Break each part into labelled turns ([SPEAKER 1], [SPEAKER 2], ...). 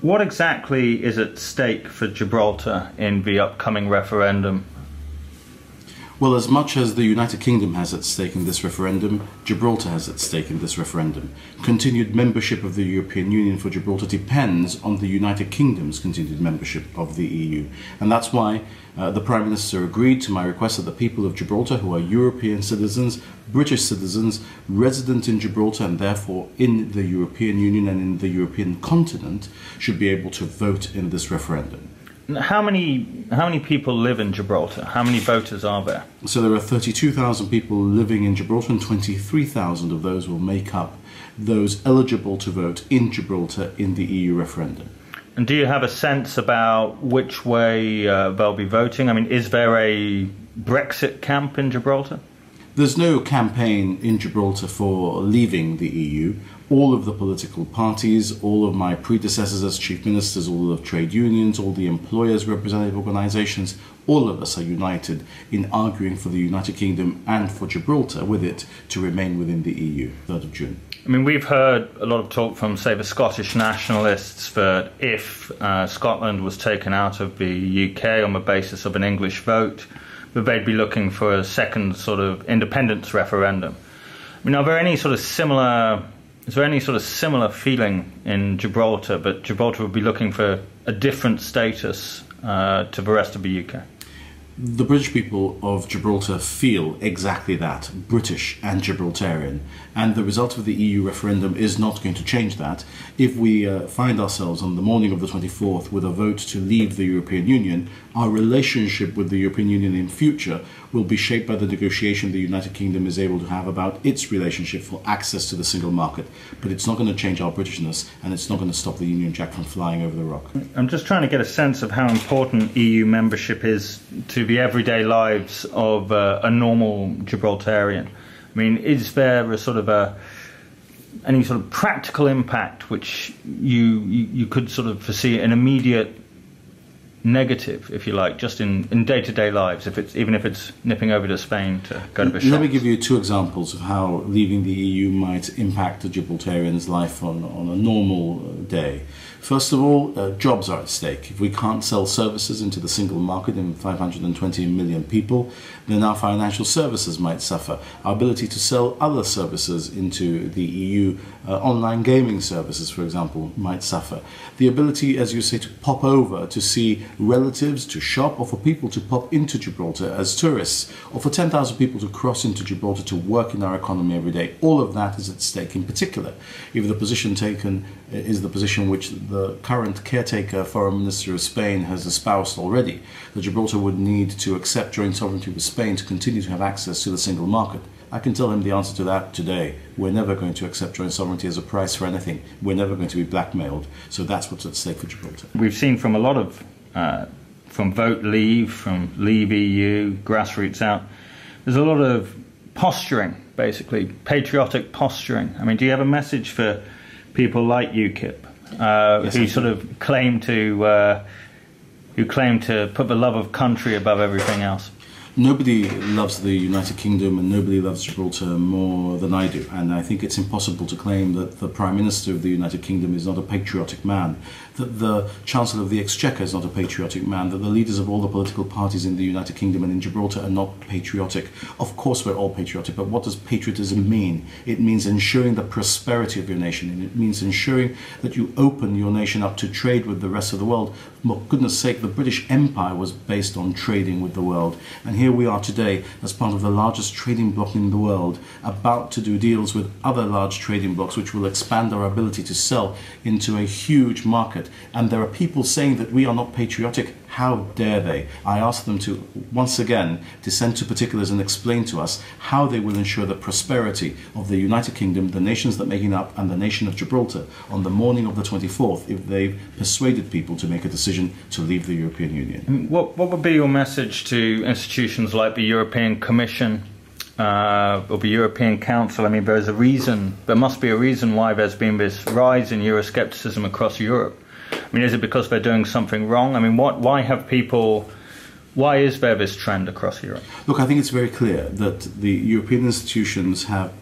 [SPEAKER 1] What exactly is at stake for Gibraltar in the upcoming referendum?
[SPEAKER 2] Well, as much as the United Kingdom has at stake in this referendum, Gibraltar has at stake in this referendum. Continued membership of the European Union for Gibraltar depends on the United Kingdom's continued membership of the EU. And that's why the Prime Minister agreed to my request that the people of Gibraltar, who are European citizens, British citizens, resident in Gibraltar and therefore in the European Union and in the European continent, should be able to vote in this referendum.
[SPEAKER 1] How many people live in Gibraltar? How many voters are there?
[SPEAKER 2] So there are 32,000 people living in Gibraltar, and 23,000 of those will make up those eligible to vote in Gibraltar in the EU referendum.
[SPEAKER 1] And do you have a sense about which way they'll be voting? I mean, is there a Brexit camp in Gibraltar?
[SPEAKER 2] There's no campaign in Gibraltar for leaving the EU. All of the political parties, all of my predecessors as chief ministers, all of trade unions, all the employers' representative organisations, all of us are united in arguing for the United Kingdom and for Gibraltar with it to remain within the EU, 3rd of June.
[SPEAKER 1] I mean, we've heard a lot of talk from, say, the Scottish nationalists that if Scotland was taken out of the UK on the basis of an English vote, that they'd be looking for a second sort of independence referendum. I mean, are there any sort of similar... Is there any sort of similar feeling in Gibraltar, but Gibraltar would be looking for a different status to the rest of the UK?
[SPEAKER 2] The British people of Gibraltar feel exactly that, British and Gibraltarian, and the result of the EU referendum is not going to change that. If we find ourselves on the morning of the 24th with a vote to leave the European Union, our relationship with the European Union in future will be shaped by the negotiation the United Kingdom is able to have about its relationship for access to the single market. But it's not going to change our Britishness, and it's not going to stop the Union Jack from flying over the rock.
[SPEAKER 1] I'm just trying to get a sense of how important EU membership is to the everyday lives of a normal Gibraltarian. I mean, is there a sort of any sort of practical impact which you could sort of foresee an immediate negative, if you like, just in day-to-day lives, even if it's nipping over to Spain to go to the shops?
[SPEAKER 2] Let me give you two examples of how leaving the EU might impact a Gibraltarian's life on a normal day. First of all, jobs are at stake. If we can't sell services into the single market in 520 million people, then our financial services might suffer. Our ability to sell other services into the EU, online gaming services, for example, might suffer. The ability, as you say, to pop over, to see relatives, to shop, or for people to pop into Gibraltar as tourists, or for 10,000 people to cross into Gibraltar to work in our economy every day, all of that is at stake. In particular, if the position taken is the position which the current caretaker foreign minister of Spain has espoused already, that Gibraltar would need to accept joint sovereignty with Spain to continue to have access to the single market. I can tell him the answer to that today. We're never going to accept joint sovereignty as a price for anything. We're never going to be blackmailed. So that's what's at stake for Gibraltar.
[SPEAKER 1] We've seen from a lot of, from Vote Leave, from Leave EU, Grassroots Out, there's a lot of posturing, basically, patriotic posturing. I mean, do you have a message for people like UKIP,
[SPEAKER 2] Yes,
[SPEAKER 1] who sort of claim to put the love of country above everything else?
[SPEAKER 2] Nobody loves the United Kingdom and nobody loves Gibraltar more than I do. And I think it's impossible to claim that the Prime Minister of the United Kingdom is not a patriotic man, that the Chancellor of the Exchequer is not a patriotic man, that the leaders of all the political parties in the United Kingdom and in Gibraltar are not patriotic. Of course we're all patriotic, but what does patriotism mean? It means ensuring the prosperity of your nation, and it means ensuring that you open your nation up to trade with the rest of the world. For goodness sake, the British Empire was based on trading with the world, and here we are today as part of the largest trading bloc in the world, about to do deals with other large trading blocs which will expand our ability to sell into a huge market. And there are people saying that we are not patriotic. How dare they? I ask them to, once again, descend to particulars and explain to us how they will ensure the prosperity of the United Kingdom, the nations that make it up, and the nation of Gibraltar on the morning of the 24th if they've persuaded people to make a decision to leave the European Union.
[SPEAKER 1] What would be your message to institutions like the European Commission or the European Council? I mean, there must be a reason why there's been this rise in Euroscepticism across Europe. I mean, is it because they're doing something wrong? I mean, why is there this trend across Europe?
[SPEAKER 2] Look, I think it's very clear that the European institutions have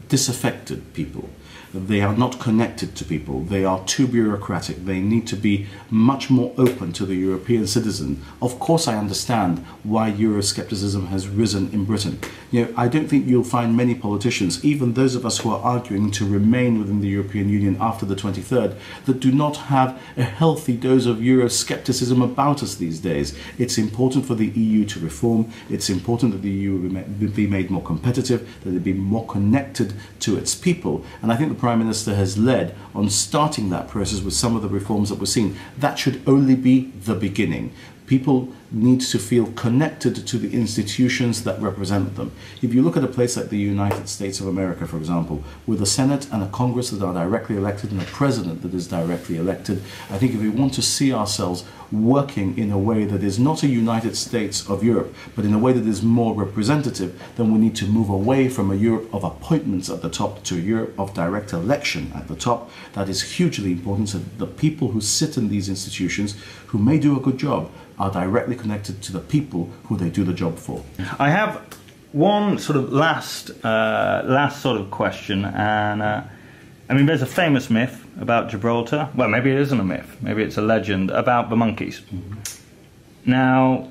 [SPEAKER 2] disaffected people. They are not connected to people. They are too bureaucratic. They need to be much more open to the European citizen. Of course, I understand why Euroscepticism has risen in Britain. I don't think you'll find many politicians, even those of us who are arguing to remain within the European Union after the 23rd, that do not have a healthy dose of Euroscepticism about us these days. It's important for the EU to reform. It's important that the EU be made more competitive, that it be more connected to its people. And I think the Prime Minister has led on starting that process with some of the reforms that we're seeing. That should only be the beginning. People need to feel connected to the institutions that represent them. If you look at a place like the United States of America, for example, with a Senate and a Congress that are directly elected and a president that is directly elected, I think if we want to see ourselves working in a way that is not a United States of Europe, but in a way that is more representative, then we need to move away from a Europe of appointments at the top to a Europe of direct election at the top. That is hugely important, so the people who sit in these institutions, who may do a good job, are directly connected to the people who they do the job for.
[SPEAKER 1] I have one sort of last sort of question, and I mean, there's a famous myth about Gibraltar. Well, maybe it isn't a myth, maybe it's a legend about the monkeys. Now,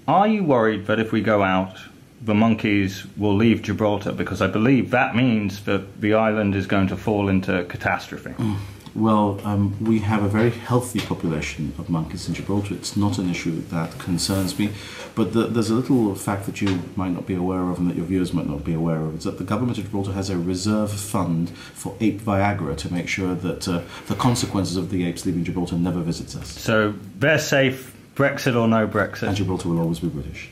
[SPEAKER 1] are you worried that if we go out, the monkeys will leave Gibraltar? Because I believe that means that the island is going to fall into catastrophe.
[SPEAKER 2] Well, we have a very healthy population of monkeys in Gibraltar. It's not an issue that concerns me. But there's a little fact that you might not be aware of and that your viewers might not be aware of. It's that the government of Gibraltar has a reserve fund for ape Viagra to make sure that the consequences of the apes leaving Gibraltar never visits us.
[SPEAKER 1] So they're safe, Brexit or no Brexit.
[SPEAKER 2] And Gibraltar will always be British.